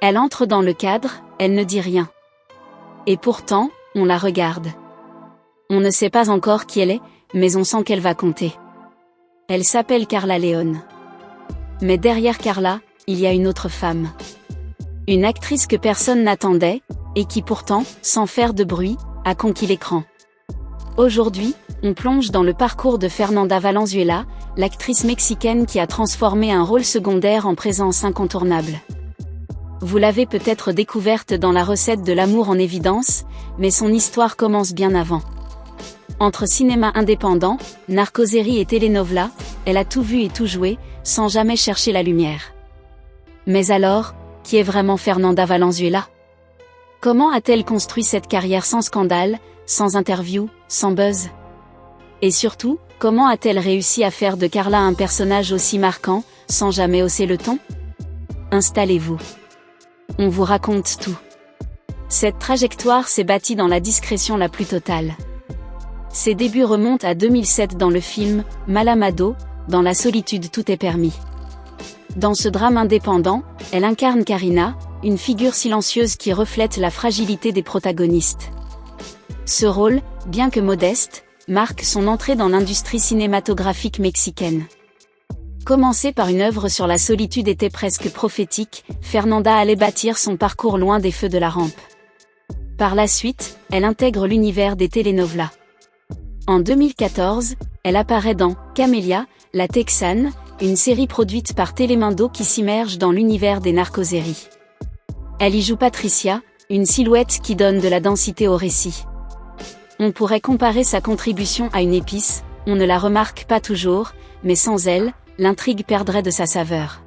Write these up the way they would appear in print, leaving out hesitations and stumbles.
Elle entre dans le cadre, elle ne dit rien. Et pourtant, on la regarde. On ne sait pas encore qui elle est, mais on sent qu'elle va compter. Elle s'appelle Carla León. Mais derrière Carla, il y a une autre femme. Une actrice que personne n'attendait, et qui pourtant, sans faire de bruit, a conquis l'écran. Aujourd'hui, on plonge dans le parcours de Fernanda Valenzuela, l'actrice mexicaine qui a transformé un rôle secondaire en présence incontournable. Vous l'avez peut-être découverte dans La recette de l'amour en évidence, mais son histoire commence bien avant. Entre cinéma indépendant, narcosérie et telenovela, elle a tout vu et tout joué, sans jamais chercher la lumière. Mais alors, qui est vraiment Fernanda Valenzuela? Comment a-t-elle construit cette carrière sans scandale, sans interview, sans buzz? Et surtout, comment a-t-elle réussi à faire de Carla un personnage aussi marquant, sans jamais hausser le ton? Installez-vous. On vous raconte tout. Cette trajectoire s'est bâtie dans la discrétion la plus totale. Ses débuts remontent à 2007 dans le film « Mal Amado », dans la solitude tout est permis. Dans ce drame indépendant, elle incarne Karina, une figure silencieuse qui reflète la fragilité des protagonistes. Ce rôle, bien que modeste, marque son entrée dans l'industrie cinématographique mexicaine. Commencée par une œuvre sur la solitude était presque prophétique, Fernanda allait bâtir son parcours loin des feux de la rampe. Par la suite, elle intègre l'univers des telenovelas. En 2014, elle apparaît dans Camélia, la Texane, une série produite par Telemundo qui s'immerge dans l'univers des narcoséries. Elle y joue Patricia, une silhouette qui donne de la densité au récit. On pourrait comparer sa contribution à une épice, on ne la remarque pas toujours, mais sans elle, l'intrigue perdrait de sa saveur.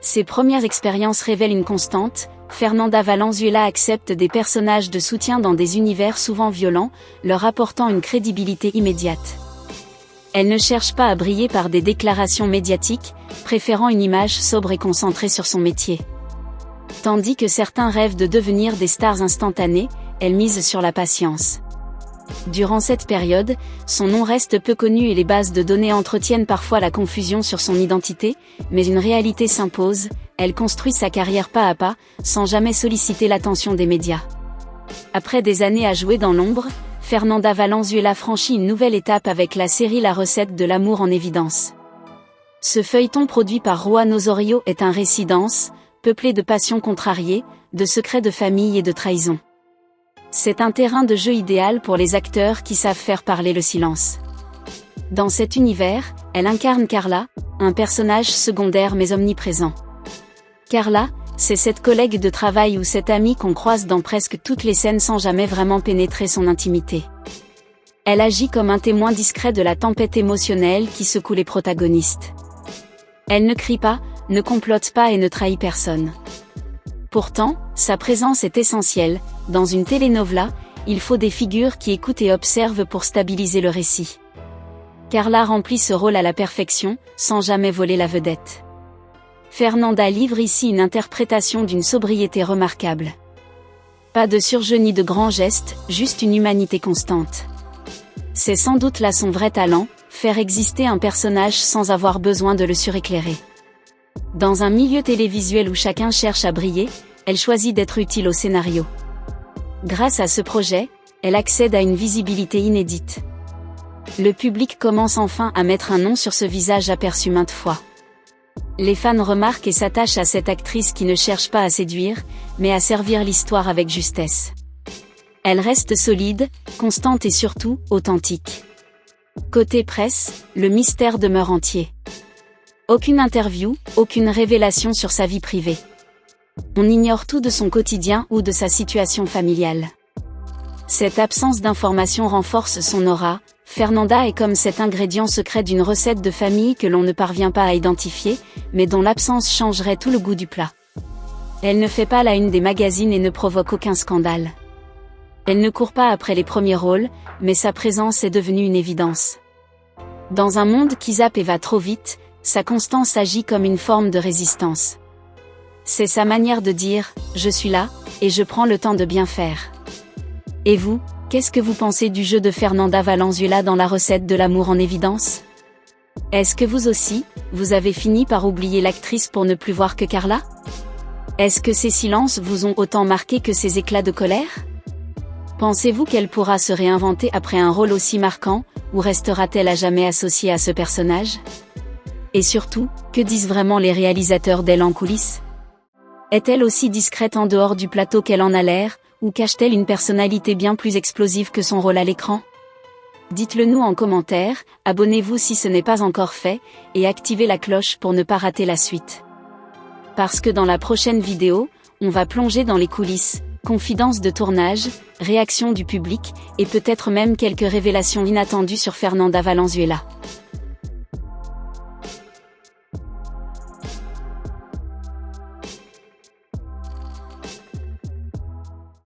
Ses premières expériences révèlent une constante, Fernanda Valenzuela accepte des personnages de soutien dans des univers souvent violents, leur apportant une crédibilité immédiate. Elle ne cherche pas à briller par des déclarations médiatiques, préférant une image sobre et concentrée sur son métier. Tandis que certains rêvent de devenir des stars instantanées, elle mise sur la patience. Durant cette période, son nom reste peu connu et les bases de données entretiennent parfois la confusion sur son identité, mais une réalité s'impose, elle construit sa carrière pas à pas, sans jamais solliciter l'attention des médias. Après des années à jouer dans l'ombre, Fernanda Valenzuela franchit une nouvelle étape avec la série La recette de l'amour en évidence. Ce feuilleton produit par Juan Osorio est un récit dense, peuplé de passions contrariées, de secrets de famille et de trahison. C'est un terrain de jeu idéal pour les acteurs qui savent faire parler le silence. Dans cet univers, elle incarne Carla, un personnage secondaire mais omniprésent. Carla, c'est cette collègue de travail ou cette amie qu'on croise dans presque toutes les scènes sans jamais vraiment pénétrer son intimité. Elle agit comme un témoin discret de la tempête émotionnelle qui secoue les protagonistes. Elle ne crie pas, ne complote pas et ne trahit personne. Pourtant, sa présence est essentielle. Dans une telenovela, il faut des figures qui écoutent et observent pour stabiliser le récit. Carla remplit ce rôle à la perfection, sans jamais voler la vedette. Fernanda livre ici une interprétation d'une sobriété remarquable. Pas de surjeu ni de grands gestes, juste une humanité constante. C'est sans doute là son vrai talent, faire exister un personnage sans avoir besoin de le suréclairer. Dans un milieu télévisuel où chacun cherche à briller, elle choisit d'être utile au scénario. Grâce à ce projet, elle accède à une visibilité inédite. Le public commence enfin à mettre un nom sur ce visage aperçu maintes fois. Les fans remarquent et s'attachent à cette actrice qui ne cherche pas à séduire, mais à servir l'histoire avec justesse. Elle reste solide, constante et surtout, authentique. Côté presse, le mystère demeure entier. Aucune interview, aucune révélation sur sa vie privée. On ignore tout de son quotidien ou de sa situation familiale. Cette absence d'information renforce son aura. Fernanda est comme cet ingrédient secret d'une recette de famille que l'on ne parvient pas à identifier, mais dont l'absence changerait tout le goût du plat. Elle ne fait pas la une des magazines et ne provoque aucun scandale. Elle ne court pas après les premiers rôles, mais sa présence est devenue une évidence. Dans un monde qui zappe et va trop vite, sa constance agit comme une forme de résistance. C'est sa manière de dire « je suis là, et je prends le temps de bien faire ». Et vous, qu'est-ce que vous pensez du jeu de Fernanda Valenzuela dans La recette de l'amour en évidence? Est-ce que vous aussi, vous avez fini par oublier l'actrice pour ne plus voir que Carla? Est-ce que ces silences vous ont autant marqué que ces éclats de colère? Pensez-vous qu'elle pourra se réinventer après un rôle aussi marquant, ou restera-t-elle à jamais associée à ce personnage? Et surtout, que disent vraiment les réalisateurs d'elle en coulisses? Est-elle aussi discrète en dehors du plateau qu'elle en a l'air, ou cache-t-elle une personnalité bien plus explosive que son rôle à l'écran? Dites-le nous en commentaire, abonnez-vous si ce n'est pas encore fait, et activez la cloche pour ne pas rater la suite. Parce que dans la prochaine vidéo, on va plonger dans les coulisses, confidences de tournage, réactions du public, et peut-être même quelques révélations inattendues sur Fernanda Valenzuela.